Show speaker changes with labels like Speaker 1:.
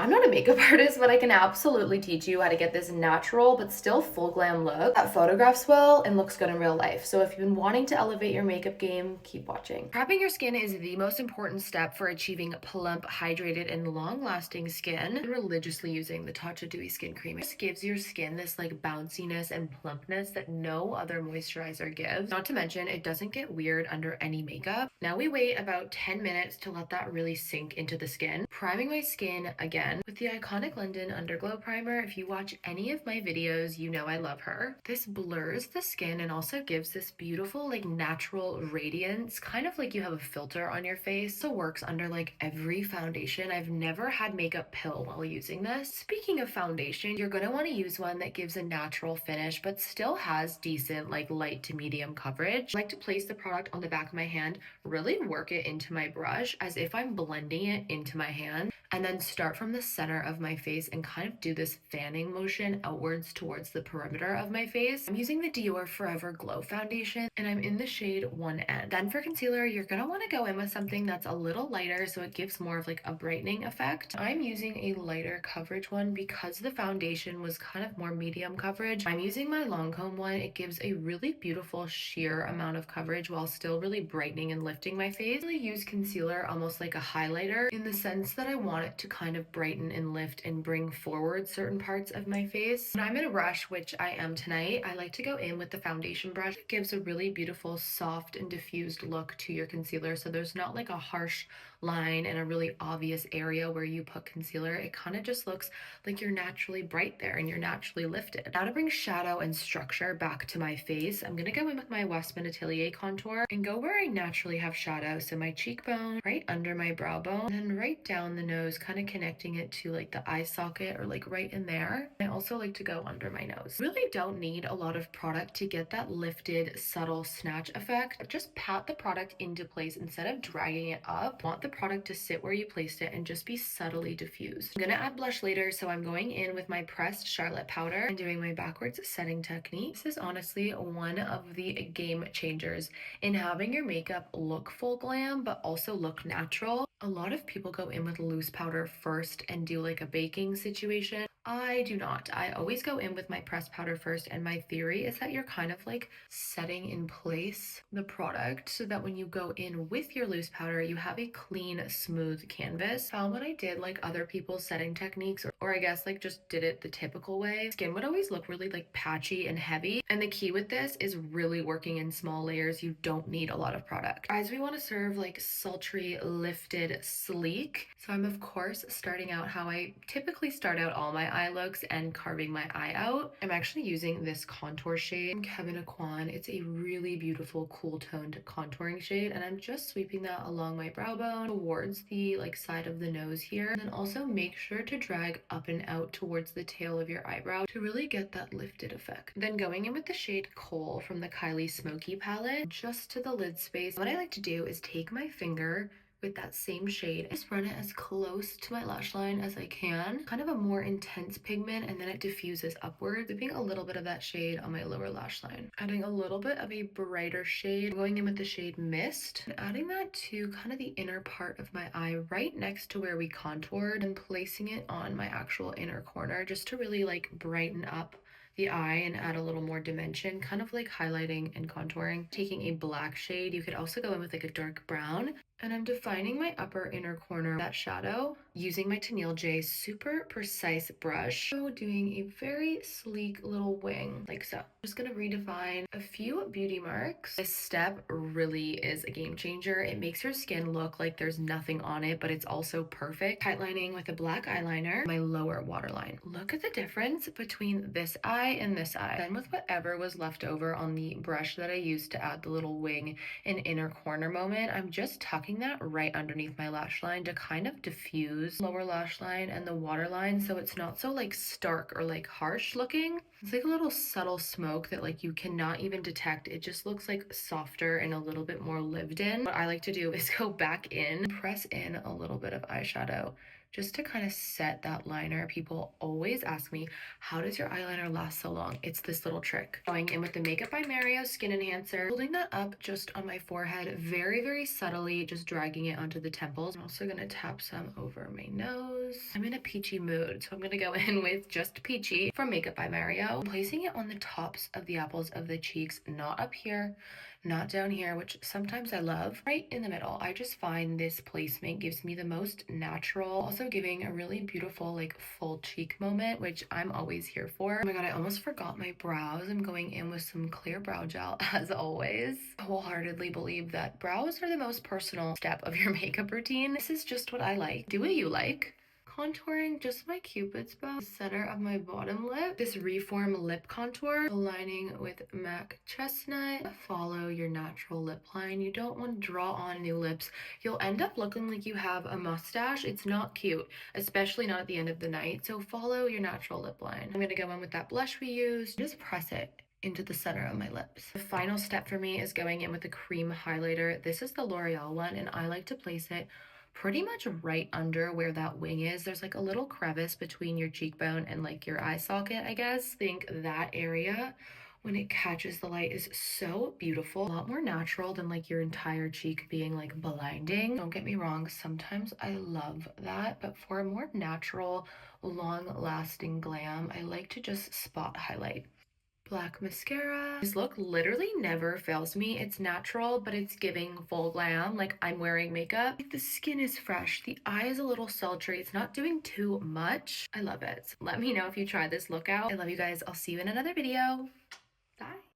Speaker 1: I'm not a makeup artist, but I can absolutely teach you how to get this natural but still full glam look that photographs well and looks good in real life. So if you've been wanting to elevate your makeup game, keep watching. Prepping your skin is the most important step for achieving plump, hydrated, and long-lasting skin. And religiously using the Tatcha Dewy Skin Cream. This gives your skin this like bounciness and plumpness that no other moisturizer gives. Not to mention, it doesn't get weird under any makeup. Now we wait about 10 minutes to let that really sink into the skin. Priming my skin again with the iconic London Underglow Primer. If you watch any of my videos, you know I love her. This blurs the skin and also gives this beautiful like natural radiance, kind of like you have a filter on your face. So works under like every foundation. I've never had makeup pill while using this. Speaking of foundation, you're gonna want to use one that gives a natural finish but still has decent like light to medium coverage. I like to place the product on the back of my hand, really work it into my brush as if I'm blending it into my hand, and then start from the center of my face and kind of do this fanning motion outwards towards the perimeter of my face. I'm using the Dior Forever Glow Foundation and I'm in the shade 1N. Then for concealer, you're gonna want to go in with something that's a little lighter so it gives more of like a brightening effect. I'm using a lighter coverage one because the foundation was kind of more medium coverage. I'm using my Lancome one. It gives a really beautiful sheer amount of coverage while still really brightening and lifting my face. I really use concealer almost like a highlighter in the sense that I want it to kind of brighten and lift and bring forward certain parts of my face. When I'm in a rush, which I am tonight, I like to go in with the foundation brush. It gives a really beautiful soft and diffused look to your concealer, so there's not like a harsh line in a really obvious area where you put concealer. It kind of just looks like you're naturally bright there and you're naturally lifted. Now to bring shadow and structure back to my face, I'm gonna go in with my Westman Atelier contour and go where I naturally have shadow. So my cheekbone, right under my brow bone, and then right down the nose, kind of connecting it to like the eye socket or like right in there. I also like to go under my nose. Really don't need a lot of product to get that lifted, subtle snatch effect. Just pat the product into place instead of dragging it up. Want the product to sit where you placed it and just be subtly diffused. I'm gonna add blush later, so I'm going in with my pressed Charlotte powder and doing my backwards setting technique. This is honestly one of the game changers in having your makeup look full glam but also look natural. A lot of people go in with loose powder first and do like a baking situation. I do not. I always go in with my pressed powder first, and my theory is that you're kind of like setting in place the product so that when you go in with your loose powder, you have a clean, smooth canvas. Found when I did like other people's setting techniques, or I guess like just did it the typical way, skin would always look really like patchy and heavy. And the key with this is really working in small layers. You don't need a lot of product. As we want to serve like sultry, lifted, sleek. So I'm of course starting out how I typically start out all my eye looks and carving my eye out. I'm actually using this contour shade from Kevyn Aucoin. It's a really beautiful cool toned contouring shade, and I'm just sweeping that along my brow bone towards the like side of the nose here, and then also make sure to drag up and out towards the tail of your eyebrow to really get that lifted effect. Then going in with the shade Coal from the Kylie Smoky palette just to the lid space. What I like to do is take my finger with that same shade, just run it as close to my lash line as I can, kind of a more intense pigment, and then it diffuses upward, leaving a little bit of that shade on my lower lash line. Adding a little bit of a brighter shade, going in with the shade Mist, and adding that to kind of the inner part of my eye right next to where we contoured, and placing it on my actual inner corner just to really like brighten up the eye and add a little more dimension, kind of like highlighting and contouring. Taking a black shade, you could also go in with like a dark brown, and I'm defining my upper inner corner, that shadow, using my Tennille J super precise brush. So doing a very sleek little wing, like so. Just gonna redefine a few beauty marks. This step really is a game changer. It makes your skin look like there's nothing on it, but it's also perfect. Tightlining with a black eyeliner, my lower waterline. Look at the difference between this eye and this eye. Then with whatever was left over on the brush that I used to add the little wing and inner corner moment, I'm just tucking that right underneath my lash line to kind of diffuse lower lash line and the waterline so it's not so like stark or like harsh looking. It's like a little subtle smoke that like you cannot even detect. It just looks like softer and a little bit more lived in. What I like to do is go back in, press in a little bit of eyeshadow just to kind of set that liner. People always ask me, how does your eyeliner last so long? It's this little trick. Going in with the Makeup by Mario Skin Enhancer, holding that up just on my forehead, very, very subtly, just dragging it onto the temples. I'm also gonna tap some over my nose. I'm in a peachy mood, so I'm gonna go in with just Peachy from Makeup by Mario. I'm placing it on the tops of the apples of the cheeks, not up here, not down here, which sometimes I love, right in the middle. I just find this placement gives me the most natural, also giving a really beautiful like full cheek moment, which I'm always here for. Oh my god, I almost forgot my brows. I'm going in with some clear brow gel as always. I wholeheartedly believe that brows are the most personal step of your makeup routine. This is just what I like. Do what you like. Contouring just my cupid's bow, center of my bottom lip. This Reform lip contour, aligning with MAC Chestnut. Follow your natural lip line. You don't want to draw on new lips. You'll end up looking like you have a mustache. It's not cute, especially not at the end of the night. So follow your natural lip line. I'm gonna go in with that blush we used. Just press it into the center of my lips. The final step for me is going in with a cream highlighter. This is the L'Oreal one, and I like to place it pretty much right under where that wing is. There's like a little crevice between your cheekbone and like your eye socket, I guess. Think that area when it catches the light is so beautiful. A lot more natural than like your entire cheek being like blinding. Don't get me wrong, sometimes I love that, but for a more natural, long-lasting glam, I like to just spot highlight. Black mascara. This look literally never fails me. It's natural, but it's giving full glam, like I'm wearing makeup. Like the skin is fresh, the eye is a little sultry. It's not doing too much. I love it. Let me know if you try this look out. I love you guys. I'll see you in another video.